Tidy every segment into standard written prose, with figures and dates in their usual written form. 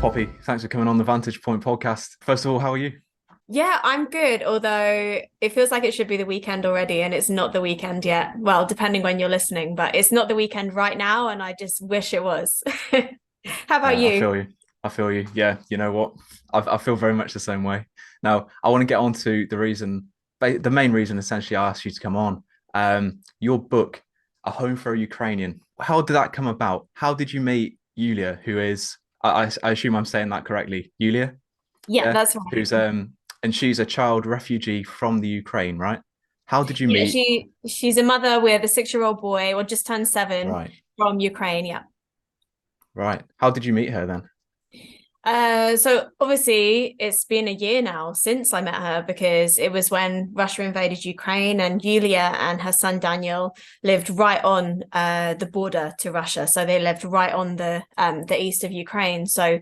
Poppy, thanks for coming on the Vantage Point Podcast. First of all, how are you? Yeah, I'm good, although it feels like it should be the weekend already, and it's not the weekend yet. Well, depending when you're listening, but it's not the weekend right now, and I just wish it was. How about Yeah, I you? feel you. I feel you. Yeah, you know what? I feel very much the same way. Now, I want to get on to the main reason essentially I asked you to come on. Your book, A Home for a Ukrainian. How did that come about? How did you meet Yulia, who is, I assume I'm saying that correctly, Yulia? Yeah, Yeah, that's who's right. and she's a child refugee from the Ukraine, right? How did you Yeah, meet? she's a mother with a 6-year-old boy, or just turned 7, Right, from Ukraine. Yeah. right. How did you meet her then? So obviously it's been a year now since I met her because it was when Russia invaded Ukraine, and Yulia and her son Daniel lived right on the border to Russia. So they lived right on the east of Ukraine. So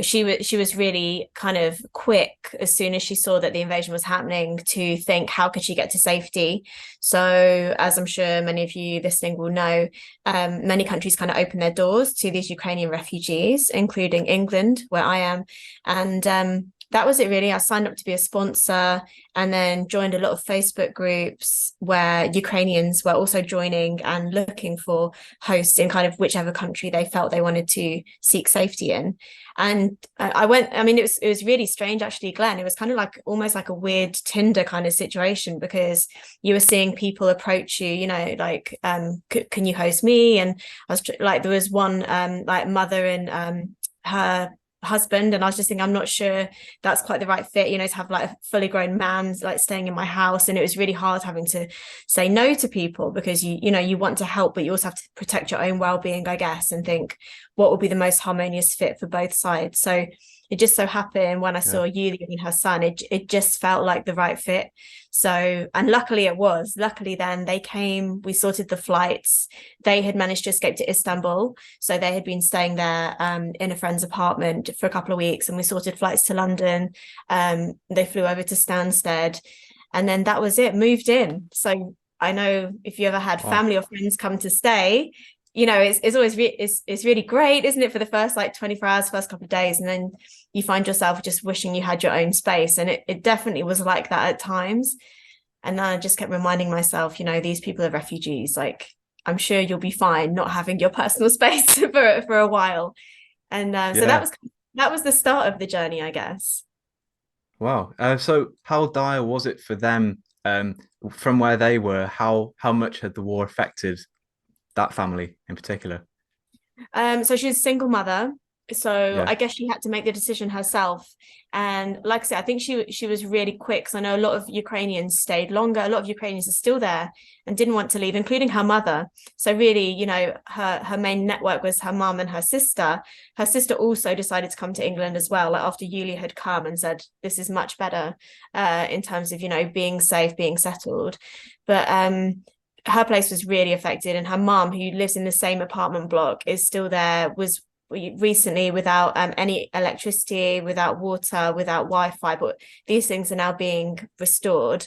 she was really kind of quick as soon as she saw that the invasion was happening to think how could she get to safety. So as I'm sure many of you listening will know, many countries kind of open their doors to these Ukrainian refugees, including England, where I am. And that was it really. I signed up to be a sponsor and then joined a lot of Facebook groups where Ukrainians were also joining and looking for hosts in kind of whichever country they felt they wanted to seek safety in. And I went, I mean, it was really strange actually, Glen. It was kind of like almost like a weird Tinder kind of situation because you were seeing people approach you, like, can you host me? And I was like, there was one like mother and her husband, and I was just thinking, I'm not sure that's quite the right fit, to have like a fully grown man like staying in my house. And it was really hard having to say no to people because you want to help, but you also have to protect your own well-being, I guess, and think what would be the most harmonious fit for both sides. So it just so happened when I Yeah. saw Yulia and her son, it just felt like the right fit. So, and luckily it was. Luckily then they came, we sorted the flights. They had managed to escape to Istanbul. So they had been staying there in a friend's apartment for a couple of weeks, and we sorted flights to London. They flew over to Stansted, and then that was it, moved in. So I know if you ever had Wow. family or friends come to stay, it's always it's really great, isn't it, for the first like 24 hours, first couple of days, and then you find yourself just wishing you had your own space. And it definitely was like that at times. And then I just kept reminding myself, these people are refugees. Like, I'm sure you'll be fine not having your personal space for a while. And so that Yeah. was the start of the journey, I guess. Wow. So how dire was it for them from where they were? How much had the war affected that family in particular? So she's a single mother. So Yeah. I guess she had to make the decision herself. And like I said, I think she was really quick. So I know a lot of Ukrainians stayed longer. A lot of Ukrainians are still there and didn't want to leave, including her mother. So really, her main network was her mum and her sister. Her sister also decided to come to England as well, like after Yulia had come and said, this is much better in terms of, being safe, being settled. But her place was really affected, and her mum, who lives in the same apartment block, is still there, was recently without any electricity, without water, without Wi-Fi, but these things are now being restored.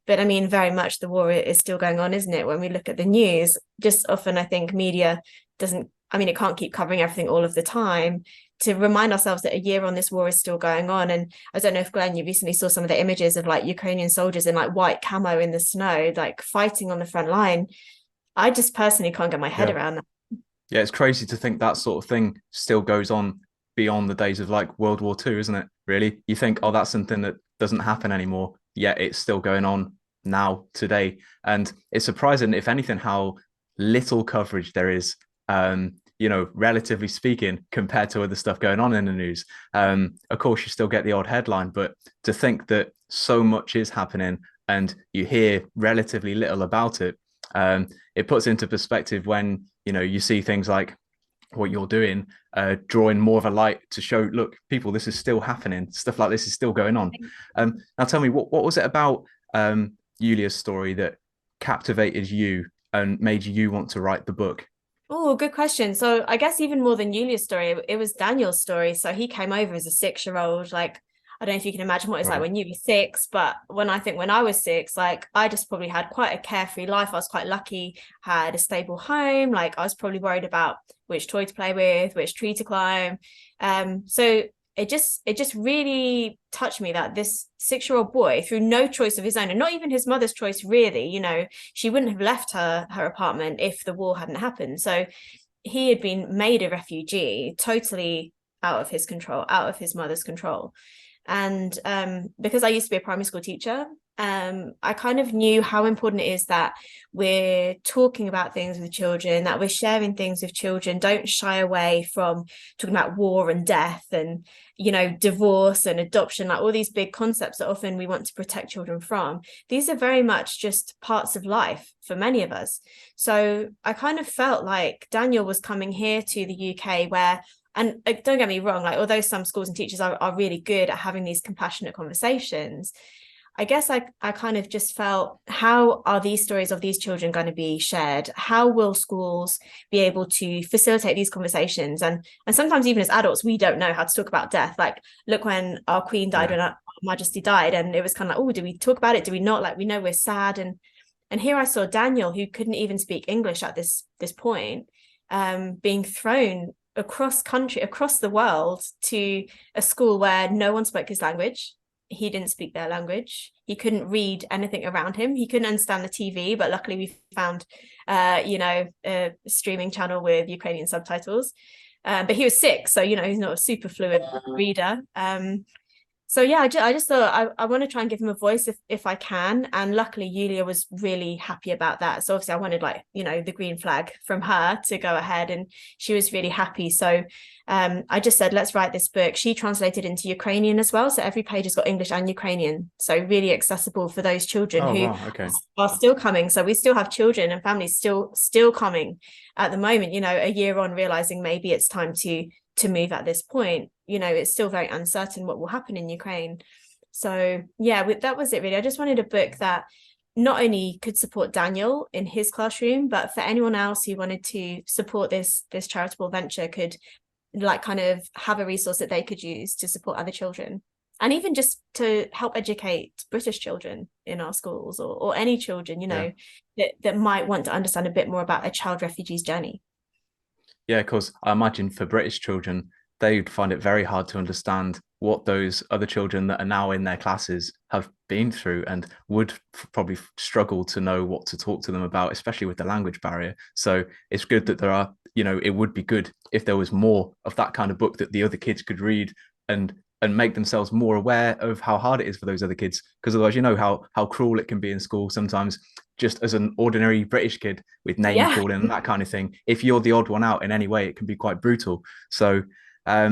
But I mean, very much the war is still going on, isn't it? When we look at the news, just often I think media doesn't, I mean, it can't keep covering everything all of the time, to remind ourselves that a year on, this war is still going on. And I don't know if Glenn, you recently saw some of the images of like Ukrainian soldiers in like white camo in the snow, like fighting on the front line. I just personally can't get my head Yeah. around that. Yeah, it's crazy to think that sort of thing still goes on beyond the days of like World War II, isn't it? Really? You think, oh, that's something that doesn't happen anymore. Yet it's still going on now, today. And it's surprising, if anything, how little coverage there is, relatively speaking, compared to other stuff going on in the news. Of course, you still get the odd headline, but to think that so much is happening and you hear relatively little about it, it puts into perspective when you see things like what you're doing, drawing more of a light to show, look, people, this is still happening. Stuff like this is still going on. Now, tell me, what was it about Yulia's story that captivated you and made you want to write the book? Oh, good question. So I guess even more than Yulia's story, it was Daniel's story. So he came over as a 6-year-old. Like, I don't know if you can imagine what it's like Right. when you were 6, but when I was 6, like I just probably had quite a carefree life. I was quite lucky, had a stable home. Like I was probably worried about which toy to play with, which tree to climb. So it just really touched me that this 6-year-old boy, through no choice of his own, and not even his mother's choice really, you know, she wouldn't have left her apartment if the war hadn't happened. So he had been made a refugee, totally out of his control, out of his mother's control. And because I used to be a primary school teacher, I kind of knew how important it is that we're talking about things with children, that we're sharing things with children. Don't shy away from talking about war and death and, you know, divorce and adoption, like all these big concepts that often we want to protect children from. These are very much just parts of life for many of us. So I kind of felt like Daniel was coming here to the UK where, and don't get me wrong, like although some schools and teachers are really good at having these compassionate conversations, I guess I kind of just felt, how are these stories of these children going to be shared? How will schools be able to facilitate these conversations? And sometimes even as adults, we don't know how to talk about death. Like, look, when our Queen died, when our Majesty died, and it was kind of like, oh, do we talk about it? Do we not? Like, we know we're sad. And here I saw Daniel, who couldn't even speak English at this point, being thrown across country, across the world, to a school where no one spoke his language. He didn't speak their language. He couldn't read anything around him. He couldn't understand the TV, but luckily we found, a streaming channel with Ukrainian subtitles. But he was 6, so, you know, he's not a super fluent reader. So yeah, I just thought I want to try and give him a voice if I can. And luckily Yulia was really happy about that. So obviously I wanted, like, you know, the green flag from her to go ahead, and she was really happy. So I just said, let's write this book. She translated into Ukrainian as well. So every page has got English and Ukrainian. So really accessible for those children are still coming. So we still have children and families still coming at the moment, you know, a year on, realizing maybe it's time to move at this point. You know, it's still very uncertain what will happen in Ukraine. So yeah, that was it really. I just wanted a book that not only could support Daniel in his classroom, but for anyone else who wanted to support this charitable venture could, like, kind of have a resource that they could use to support other children, and even just to help educate British children in our schools, or any children, you know, that might want to understand a bit more about a child refugee's journey. Yeah, because I imagine for British children, they'd find it very hard to understand what those other children that are now in their classes have been through, and would probably struggle to know what to talk to them about, especially with the language barrier. So it's good that there are, you know, it would be good if there was more of that kind of book that the other kids could read and make themselves more aware of how hard it is for those other kids. Because otherwise, you know how cruel it can be in school sometimes, just as an ordinary British kid with name calling and that kind of thing. If you're the odd one out in any way, it can be quite brutal. So how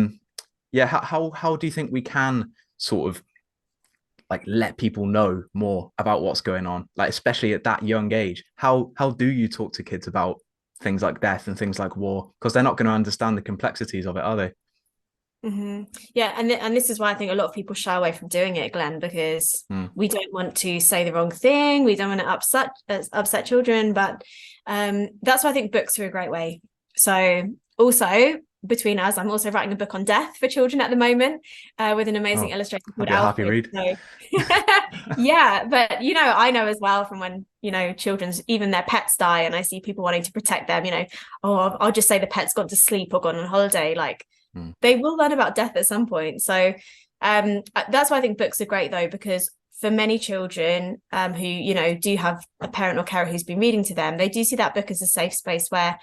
do you think we can sort of, like, let people know more about what's going on, like, especially at that young age? How do you talk to kids about things like death and things like war? Because they're not going to understand the complexities of it, are they? Mm-hmm. Yeah, and this is why I think a lot of people shy away from doing it, Glenn, because we don't want to say the wrong thing. We don't want to upset children, but that's why I think books are a great way. So also, between us, I'm also writing a book on death for children at the moment, with an amazing illustrator called Alfred. Happy read. So, yeah, but you know, I know as well from when, you know, children's, even their pets die, and I see people wanting to protect them, you know, I'll just say the pet's gone to sleep or gone on holiday, like they will learn about death at some point. So that's why I think books are great, though, because for many children who, you know, do have a parent or carer who's been reading to them, they do see that book as a safe space where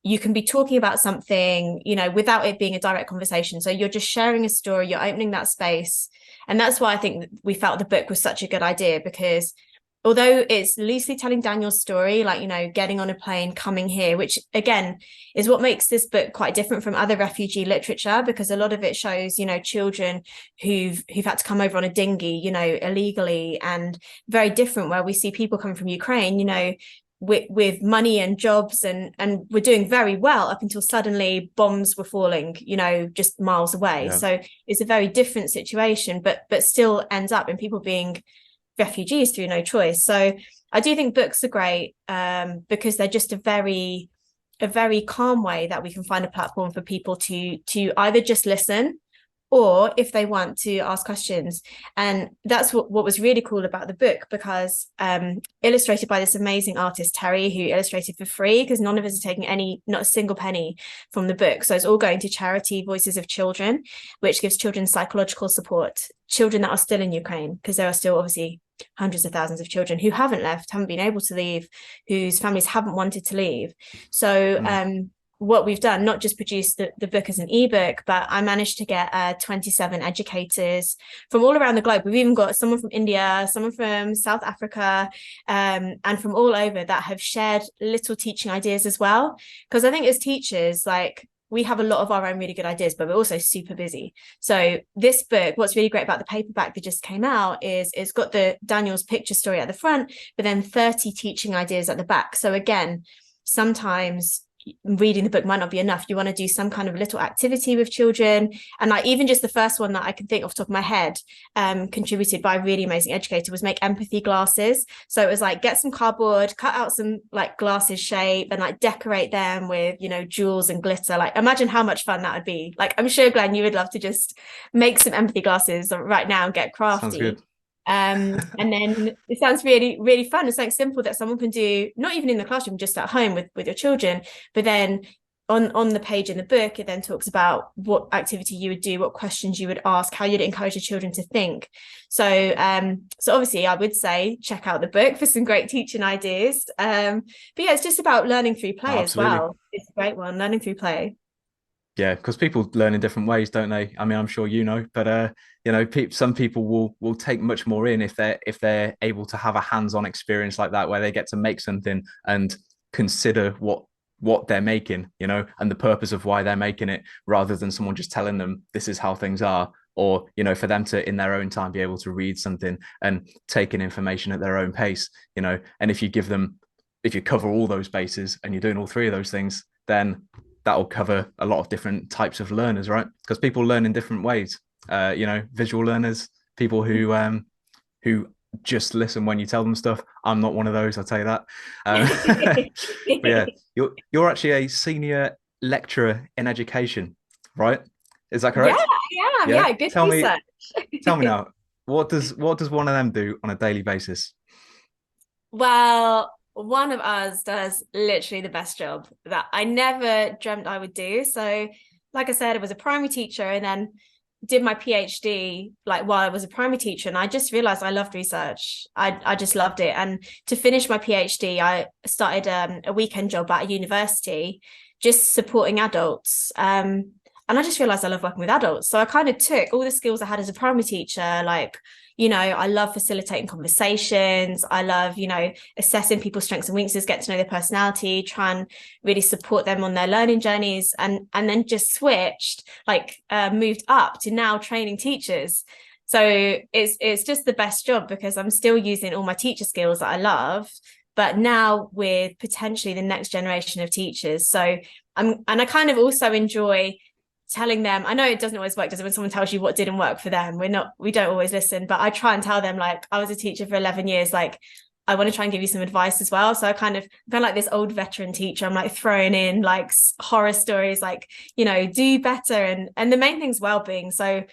you can be talking about something, you know, without it being a direct conversation. So you're just sharing a story, you're opening that space. And that's why I think we felt the book was such a good idea, because although it's loosely telling Daniel's story, like, you know, getting on a plane, coming here, which again is what makes this book quite different from other refugee literature, because a lot of it shows, you know, children who've had to come over on a dinghy, you know, illegally, and very different where we see people coming from Ukraine, you know, with money and jobs, and we're doing very well up until suddenly bombs were falling, you know, just miles away. So it's a very different situation, but still ends up in people being refugees through no choice. So I do think books are great, because they're just a very calm way that we can find a platform for people to either just listen or if they want to ask questions. And that's what was really cool about the book, because illustrated by this amazing artist, Terry, who illustrated for free, because none of us are taking not a single penny from the book. So it's all going to charity Voices of Children, which gives children psychological support, children that are still in Ukraine, because there are still obviously hundreds of thousands of children who haven't been able to leave, whose families haven't wanted to leave. So what we've done, not just produced the book as an ebook, but I managed to get 27 educators from all around the globe. We've even got someone from India, someone from South Africa, and from all over, that have shared little teaching ideas as well. Because I think as teachers, like, we have a lot of our own really good ideas, but we're also super busy. So this book, what's really great about the paperback that just came out is it's got the Daniel's picture story at the front, but then 30 teaching ideas at the back. So again, sometimes reading the book might not be enough. You want to do some kind of little activity with children. And like, even just the first one that I can think off the top of my head, contributed by a really amazing educator, was make empathy glasses. So it was like, get some cardboard, cut out some like glasses shape, and like decorate them with, you know, jewels and glitter. Like, imagine how much fun that would be. Like, I'm sure, Glenn, you would love to just make some empathy glasses right now and get crafty. Sounds good. And then it sounds really, really fun. It's something simple that someone can do, not even in the classroom, just at home with your children. But then on the page in the book, it then talks about what activity you would do, what questions you would ask, how you'd encourage your children to think. So obviously I would say check out the book for some great teaching ideas. But yeah, it's just about learning through play as well. It's a great one, learning through play. Yeah, because people learn in different ways, don't they? I mean, I'm sure you know, but you know, some people will take much more in if they're able to have a hands-on experience like that, where they get to make something and consider what they're making, you know, and the purpose of why they're making it, rather than someone just telling them this is how things are. Or, you know, for them to in their own time be able to read something and take in information at their own pace, you know. And if you cover all those bases and you're doing all three of those things, then that'll cover a lot of different types of learners, right? Because people learn in different ways. You know, visual learners, people who just listen when you tell them stuff. I'm not one of those, I'll tell you that. But yeah, you're actually a senior lecturer in education, right? Is that correct? Yeah. Good research. Tell me now, what does one of them do on a daily basis? Well, one of us does literally the best job that I never dreamt I would do. So, like I said, I was a primary teacher and then did my PhD like while I was a primary teacher, and I just realized I loved research. I just loved it. And to finish my PhD, I started a weekend job at a university, just supporting adults. And I just realized I love working with adults. So I kind of took all the skills I had as a primary teacher, like, you know, I love facilitating conversations. I love, you know, assessing people's strengths and weaknesses, get to know their personality, try and really support them on their learning journeys, and then just switched, like moved up to now training teachers. So it's just the best job, because I'm still using all my teacher skills that I love, but now with potentially the next generation of teachers. So I kind of also enjoy telling them, I know it doesn't always work, does it, when someone tells you what didn't work for them? We don't always listen, but I try and tell them, like, I was a teacher for 11 years, like, I want to try and give you some advice as well. So I kind of like this old veteran teacher. I'm like throwing in like horror stories, like, you know, do better. And the main thing's well-being. So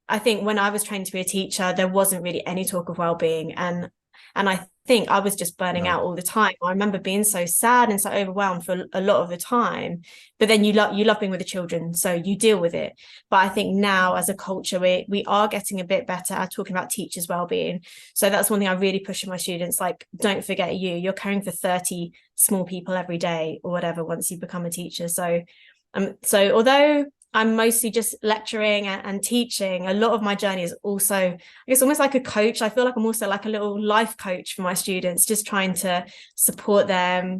I think when I was trained to be a teacher, there wasn't really any talk of well-being. And I think I was just burning out all the time. I remember being so sad and so overwhelmed for a lot of the time. But then you love being with the children, so you deal with it. But I think now as a culture, we are getting a bit better at talking about teachers' well-being. So that's one thing I really push in my students, like, don't forget you're caring for 30 small people every day or whatever once you become a teacher. So although I'm mostly just lecturing and teaching, a lot of my journey is also, I guess, almost like a coach. I feel like I'm also like a little life coach for my students, just trying to support their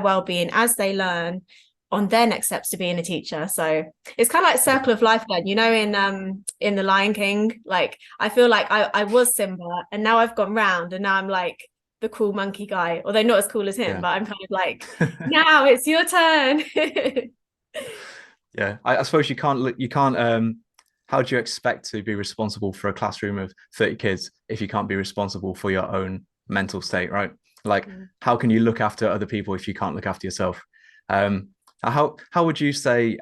well-being as they learn on their next steps to being a teacher. So it's kind of like circle of life, then, you know, in the Lion King, like, I feel like I was Simba and now I've gone round and now I'm like the cool monkey guy, although not as cool as him, but I'm kind of like, now it's your turn. Yeah, I suppose you can't how do you expect to be responsible for a classroom of 30 kids if you can't be responsible for your own mental state, right? Like, how can you look after other people if you can't look after yourself? How would you say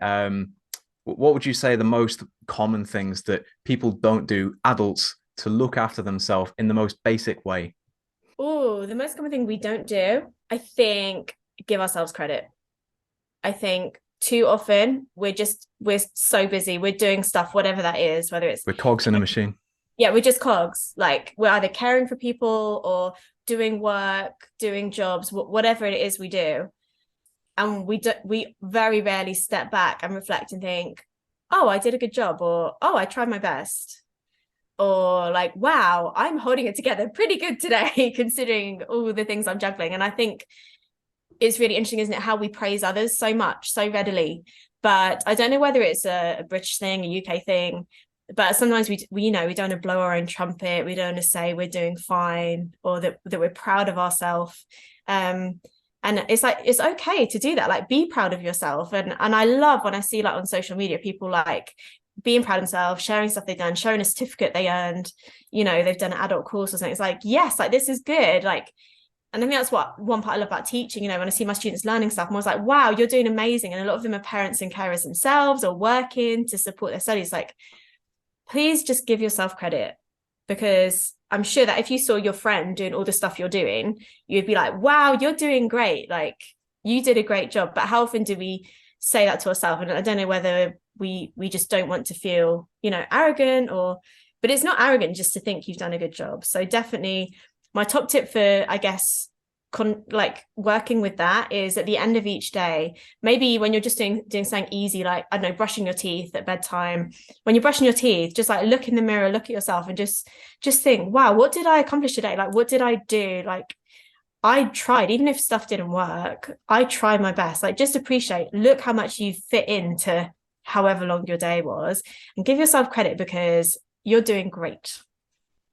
what would you say are the most common things that people don't do, adults, to look after themselves in the most basic way? Oh, the most common thing we don't do, I think, give ourselves credit. I think too often we're so busy. We're doing stuff, whatever that is, whether it's We're cogs in a machine. yeah, we're just cogs. Like we're either caring for people or doing work, doing jobs, whatever it is we do. And we very rarely step back and reflect and think, oh, I did a good job, or oh, I tried my best, or like, wow, I'm holding it together pretty good today considering all the things I'm juggling. And I think it's really interesting, isn't it, how we praise others so much, so readily. But I don't know whether it's a British thing, a UK thing, but sometimes we don't want to blow our own trumpet. We don't want to say we're doing fine, or that we're proud of ourselves. And it's like, it's okay to do that. Like, be proud of yourself. And I love when I see like on social media, people like being proud of themselves, sharing stuff they've done, showing a certificate they earned, they've done an adult course or something. It's like, yes, like this is good. Like, and I think that's what one part I love about teaching, when I see my students learning stuff, I'm always like, wow, you're doing amazing. And a lot of them are parents and carers themselves or working to support their studies. Like, please just give yourself credit, because I'm sure that if you saw your friend doing all the stuff you're doing, you'd be like, wow, you're doing great. Like, you did a great job. But how often do we say that to ourselves? And I don't know whether we just don't want to feel, arrogant, but it's not arrogant just to think you've done a good job. So definitely my top tip for, I guess, working with that is at the end of each day, maybe when you're just doing something easy, like, I don't know, brushing your teeth at bedtime, when you're brushing your teeth, just like look in the mirror, look at yourself and just think, wow, what did I accomplish today? Like, what did I do? Like, I tried, even if stuff didn't work, I tried my best. Like, just appreciate, look how much you fit into however long your day was, and give yourself credit, because you're doing great.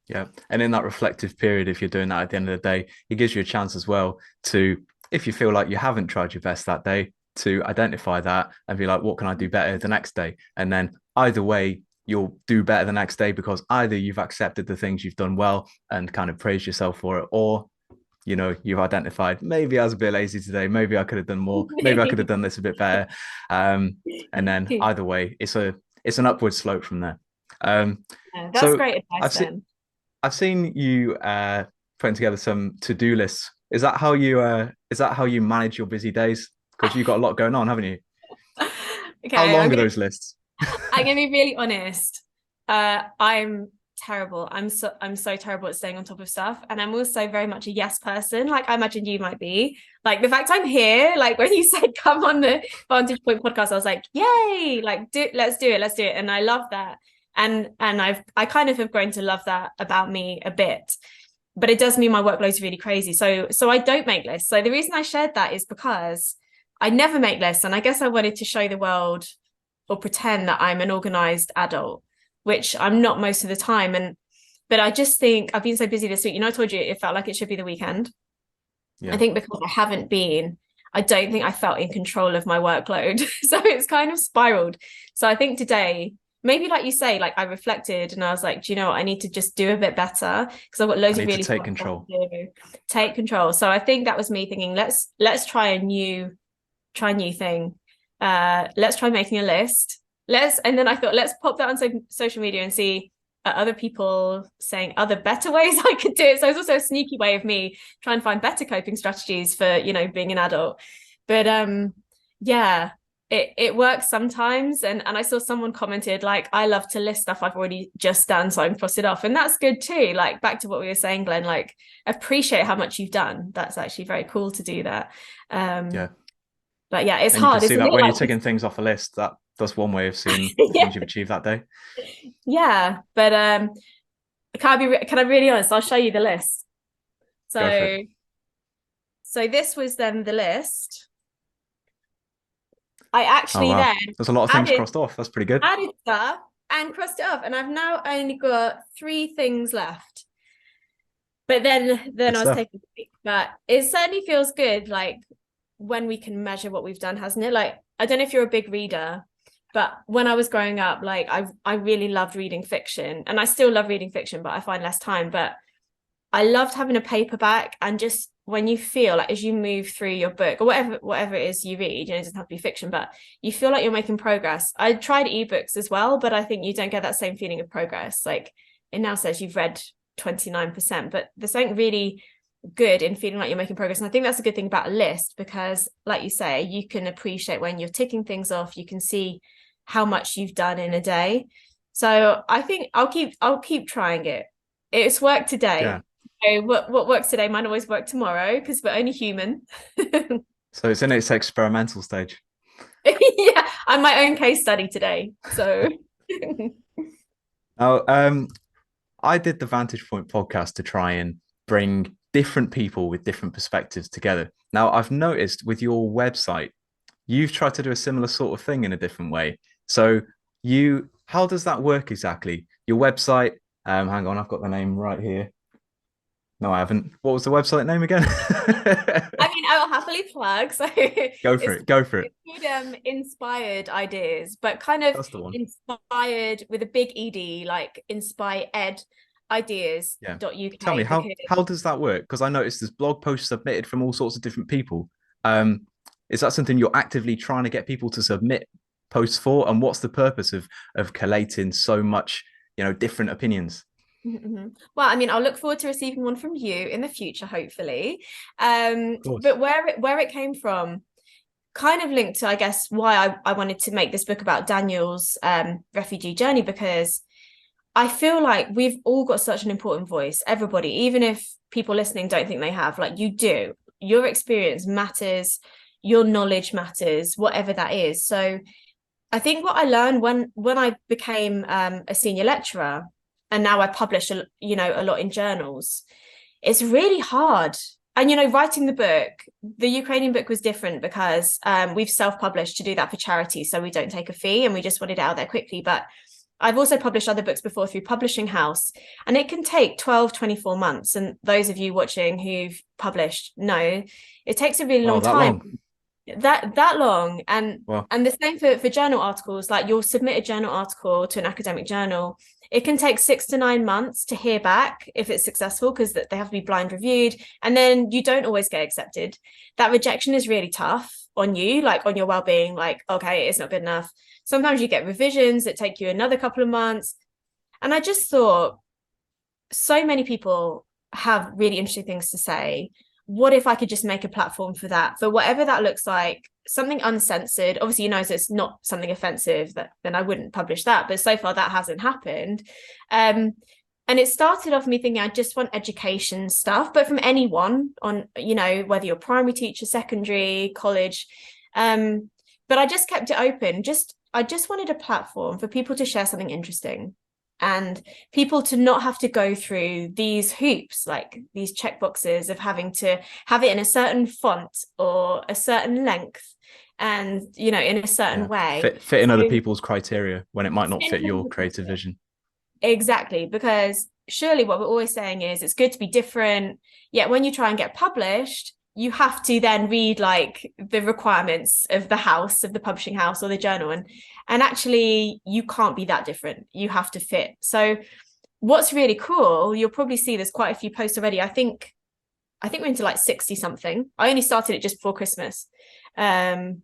Yeah. And in that reflective period, if you're doing that at the end of the day, it gives you a chance as well to, if you feel like you haven't tried your best that day, to identify that and be like, what can I do better the next day? And then either way, you'll do better the next day, because either you've accepted the things you've done well and kind of praised yourself for it, or you've identified, maybe I was a bit lazy today, maybe I could have done more, maybe I could have done this a bit better. And then either way, it's an upward slope from there. Yeah, that's great advice, Ben. I've seen you putting together some to-do lists. Is that how you manage your busy days? Because you've got a lot going on, haven't you? Okay, how long are those lists? I'm gonna be really honest. I'm terrible. I'm so terrible at staying on top of stuff, and I'm also very much a yes person. Like, I imagine you might be. Like, the fact I'm here, like when you said come on the Vantage Point podcast, I was like, yay! Like, let's do it. And I love that. And I kind of have grown to love that about me a bit, but it does mean my workload's really crazy. So I don't make lists. So the reason I shared that is because I never make lists, and I guess I wanted to show the world, or pretend that I'm an organized adult, which I'm not most of the time. But I just think I've been so busy this week. I told you it felt like it should be the weekend. Yeah. I think because I haven't been, I don't think I felt in control of my workload. So it's kind of spiraled. So I think today, maybe like you say, like I reflected and I was like, do you know what? I need to just do a bit better, because I've got loads of really take control. Take control. So I think that was me thinking, let's try a new thing. Let's try making a list. And then I thought, let's pop that on social media and see other people saying other better ways I could do it. So it's also a sneaky way of me trying to find better coping strategies for, being an adult. But yeah, it works sometimes. And I saw someone commented, like, I love to list stuff I've already just done, so I can cross it off. And that's good too. Like, back to what we were saying, Glen, like, appreciate how much you've done. That's actually very cool to do that. Yeah. But yeah, it's and hard. You can see that when you're taking things off a list, that's one way of seeing the things you've achieved that day. Yeah. But can I be really honest? I'll show you the list. So this was then the list. I actually then there's a lot of things crossed off. That's pretty good. Added stuff and crossed it off, and I've now only got 3 things left. But then I was taking a week. But it certainly feels good, like, when we can measure what we've done, hasn't it? Like, I don't know if you're a big reader, but when I was growing up, like, I really loved reading fiction, and I still love reading fiction, but I find less time. But I loved having a paperback, and just when you feel like as you move through your book or whatever it is you read, you know, it doesn't have to be fiction, but you feel like you're making progress. I tried ebooks as well, but I think you don't get that same feeling of progress. Like it now says you've read 29%, but there's something really good in feeling like you're making progress. And I think that's a good thing about a list, because like you say, you can appreciate when you're ticking things off, you can see how much you've done in a day. So I think I'll keep trying it. It's worked today. Yeah. So what works today might always work tomorrow, because we're only human. So it's in its experimental stage. Yeah, I'm my own case study today. So Now, I did the Vantage Point podcast to try and bring different people with different perspectives together. Now, I've noticed with your website, you've tried to do a similar sort of thing in a different way. So how does that work exactly? Your website, hang on, I've got the name right here. No, I haven't. What was the website name again? I mean, I will happily plug. So Go for it. Go for it. It's called Inspired Ideas, but kind of That's the one. Inspired with a big ed, like inspired ideas.uk. Tell me, how does that work? Because I noticed there's blog posts submitted from all sorts of different people. Is that something you're actively trying to get people to submit posts for? And what's the purpose of collating so much, different opinions? Mm-hmm. Well, I mean, I'll look forward to receiving one from you in the future, hopefully. But where it came from kind of linked to, I guess, why I wanted to make this book about Daniel's refugee journey, because I feel like we've all got such an important voice, everybody, even if people listening don't think they have, like you do. Your experience matters, your knowledge matters, whatever that is. So I think what I learned when I became a senior lecturer, and now I publish a lot in journals, it's really hard. And writing the book, the Ukrainian book was different because we've self-published to do that for charity, so we don't take a fee, and we just wanted it out there quickly. But I've also published other books before through Publishing House, and it can take 12, 24 months. And those of you watching who've published know it takes a really long time. That long. And the same for journal articles. Like you'll submit a journal article to an academic journal, it can take 6 to 9 months to hear back if it's successful, because they have to be blind reviewed, and then you don't always get accepted. That rejection is really tough on you, like on your well-being, like, okay, it's not good enough. Sometimes you get revisions that take you another couple of months. And I just thought, so many people have really interesting things to say. What if I could just make a platform for that, for whatever that looks like, something uncensored? Obviously, so it's not something offensive, then I wouldn't publish that. But so far that hasn't happened. And it started off me thinking I just want education stuff, but from anyone on, whether you're primary teacher, secondary, college. But I just kept it open. I just wanted a platform for people to share something interesting, and people to not have to go through these hoops, like these checkboxes of having to have it in a certain font or a certain length, and in a certain way, fit in other people's criteria when it might not fit your creative vision. Exactly, because surely what we're always saying is it's good to be different, yet when you try and get published, you have to then read like the requirements of the publishing house or the journal, and actually you can't be that different. You have to fit. So what's really cool, you'll probably see there's quite a few posts already. I think we're into like 60 something. I only started it just before Christmas. I've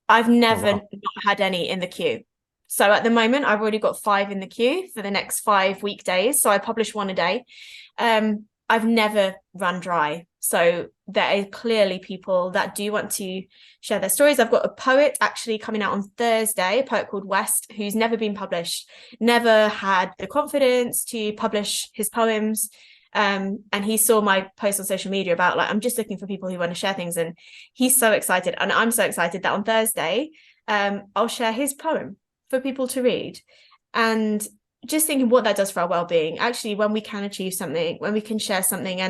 never not had any in the queue. So at the moment I've already got 5 in the queue for the next 5 weekdays. So I publish 1 a day. I've never run dry. So there are clearly people that do want to share their stories. I've got a poet actually coming out on Thursday, a poet called West, who's never been published, never had the confidence to publish his poems. And he saw my post on social media about like, I'm just looking for people who want to share things. And he's so excited. And I'm so excited that on Thursday, I'll share his poem for people to read. And just thinking what that does for our well-being, actually, when we can achieve something, when we can share something.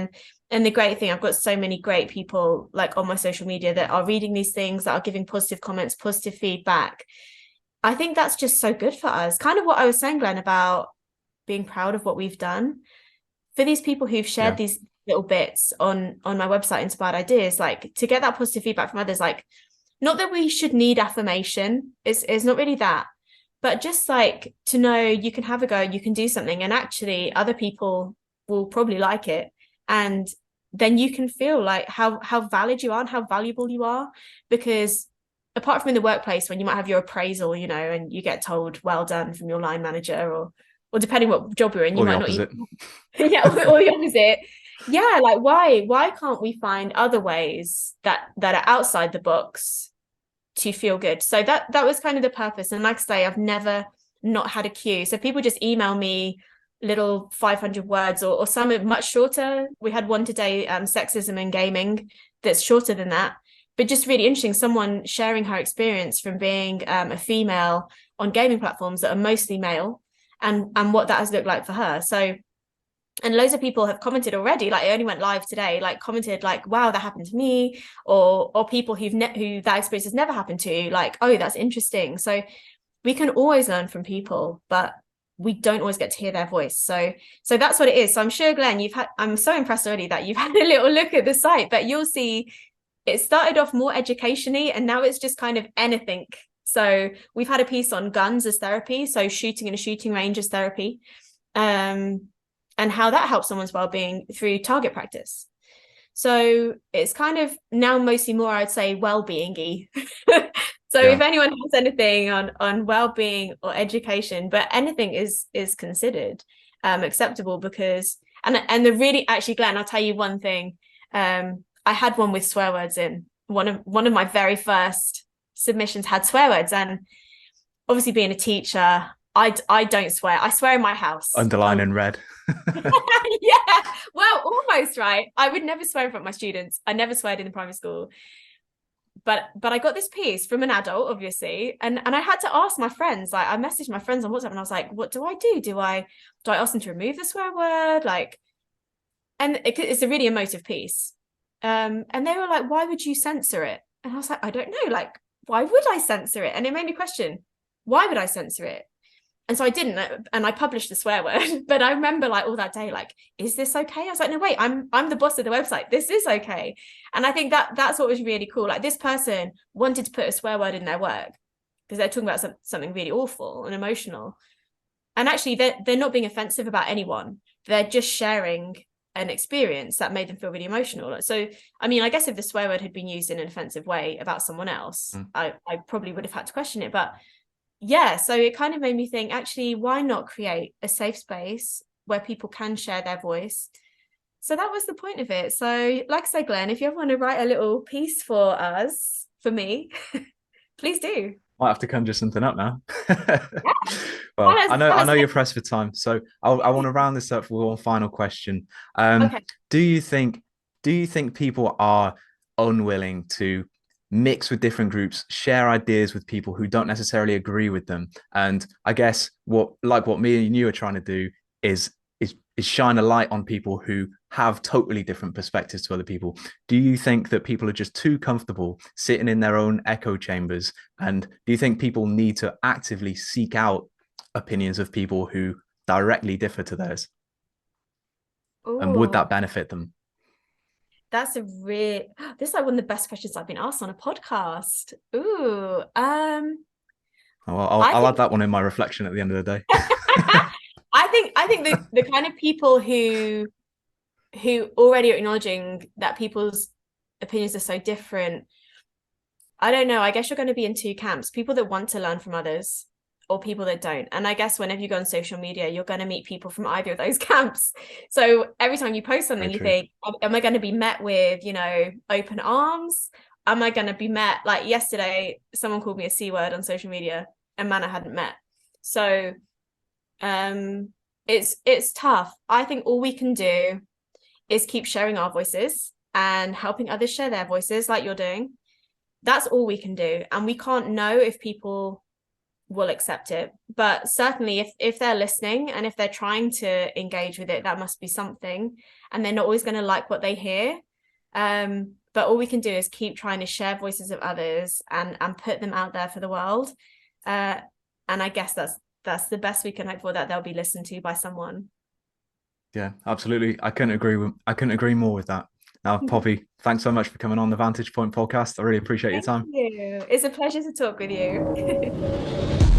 And the great thing, I've got so many great people like on my social media that are reading these things, that are giving positive comments, positive feedback. I think that's just so good for us. Kind of what I was saying, Glenn, about being proud of what we've done. For these people who've shared these little bits on my website, Inspired Ideas, like to get that positive feedback from others, like not that we should need affirmation, it's not really that, but just like to know you can have a go, you can do something, and actually other people will probably like it. And then you can feel like how valid you are and how valuable you are. Because apart from in the workplace, when you might have your appraisal, you know, and you get told well done from your line manager, or depending what job you're in, you might not even yeah, or the opposite. Yeah, like why can't we find other ways that are outside the box to feel good? So that was kind of the purpose. And like I say, I've never not had a queue. So people just email me little 500 words, or some are much shorter. We had one today, sexism in gaming, that's shorter than that, but just really interesting. Someone sharing her experience from being a female on gaming platforms that are mostly male, and what that has looked like for her. So, and loads of people have commented already, like it only went live today, like commented like, wow, that happened to me, or people who that experience has never happened to, like, oh, that's interesting. So we can always learn from people, but we don't always get to hear their voice. So that's what it is. So I'm sure, Glenn, I'm so impressed already that you've had a little look at the site, but you'll see it started off more educationally, and now it's just kind of anything. So we've had a piece on guns as therapy, so shooting in a shooting range as therapy, and how that helps someone's well-being through target practice. So it's kind of now mostly more, I'd say, well-being-y. So if anyone has anything on well-being or education, but anything is considered acceptable, because and the really, actually, Glenn, I'll tell you one thing. I had one with swear words in. One of my very first submissions had swear words, and obviously being a teacher, I don't swear. I swear in my house. Underline in red. Yeah, well, almost, right. I would never swear in front of my students. I never sweared in the primary school. But I got this piece from an adult, obviously, and I had to ask my friends. Like, I messaged my friends on WhatsApp, and I was like, what do I do? Do I ask them to remove the swear word? Like, and it's a really emotive piece. And they were like, why would you censor it? And I was like, I don't know. Like, why would I censor it? And it made me question, why would I censor it? And so I didn't, and I published the swear word. But I remember, like, all that day, like, is this okay? I was like, no, wait, I'm the boss of the website. This is okay. And I think that's what was really cool. Like, this person wanted to put a swear word in their work because they're talking about something really awful and emotional. And actually, they're not being offensive about anyone. They're just sharing an experience that made them feel really emotional. So, I mean, I guess if the swear word had been used in an offensive way about someone else, I probably would have had to question it. But yeah, so it kind of made me think, actually, why not create a safe space where people can share their voice? So that was the point of it. So, like I say, Glenn, if you ever want to write a little piece for us, for me, please do. Might have to conjure something up now. Well, I know you're pressed for time, so I want to round this up with one final question. Okay. Do you think people are unwilling to mix with different groups, share ideas with people who don't necessarily agree with them? And I guess what me and you are trying to do is shine a light on people who have totally different perspectives to other people. Do you think that people are just too comfortable sitting in their own echo chambers? And do you think people need to actively seek out opinions of people who directly differ to theirs? Ooh. And would that benefit them? That's this is like one of the best questions I've been asked on a podcast. Ooh. Well, I'll add that one in my reflection at the end of the day. I think the kind of people who already are acknowledging that people's opinions are so different, I don't know, I guess you're going to be in two camps: people that want to learn from others, or people that don't. And I guess whenever you go on social media, you're going to meet people from either of those camps. So every time you post something, you think, am I going to be met with, open arms? Am I going to be met, like yesterday, someone called me a C word on social media, a man I hadn't met. So it's tough. I think all we can do is keep sharing our voices and helping others share their voices, like you're doing. That's all we can do. And we can't know if people will accept it, but certainly if they're listening and if they're trying to engage with it, that must be something. And they're not always going to like what they hear, but all we can do is keep trying to share voices of others and put them out there for the world, and I guess that's the best we can hope for, that they'll be listened to by someone. Yeah, absolutely. I couldn't agree more with that. Now, Poppy, thanks so much for coming on the Vantage Point podcast. I really appreciate your time. Thank you. It's a pleasure to talk with you.